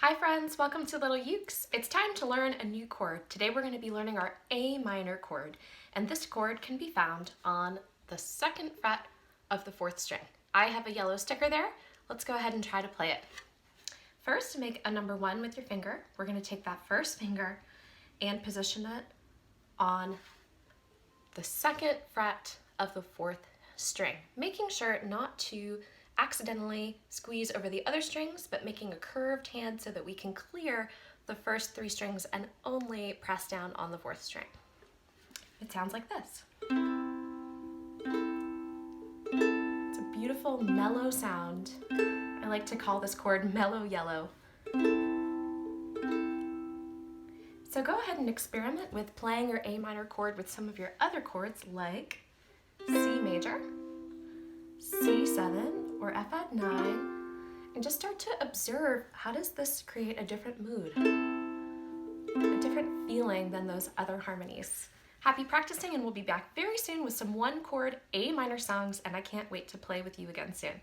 Hi friends, welcome to Little Ukes. It's time to learn a new chord. Today we're going to be learning our A minor chord, and this chord can be found on the 2nd fret of the 4th string. I have a yellow sticker there. Let's go ahead and try to play it. First, to make a number 1 with your finger, we're going to take that first finger and position it on the 2nd fret of the 4th string, making sure not to accidentally squeeze over the other strings, but making a curved hand so that we can clear the first 3 strings and only press down on the 4th string. It sounds like this. It's a beautiful mellow sound. I like to call this chord mellow yellow. So go ahead and experiment with playing your A minor chord with some of your other chords like C major, C7, or F at 9, and just start to observe how does this create a different mood, a different feeling than those other harmonies. Happy practicing, and we'll be back very soon with some 1-chord A minor songs, and I can't wait to play with you again soon.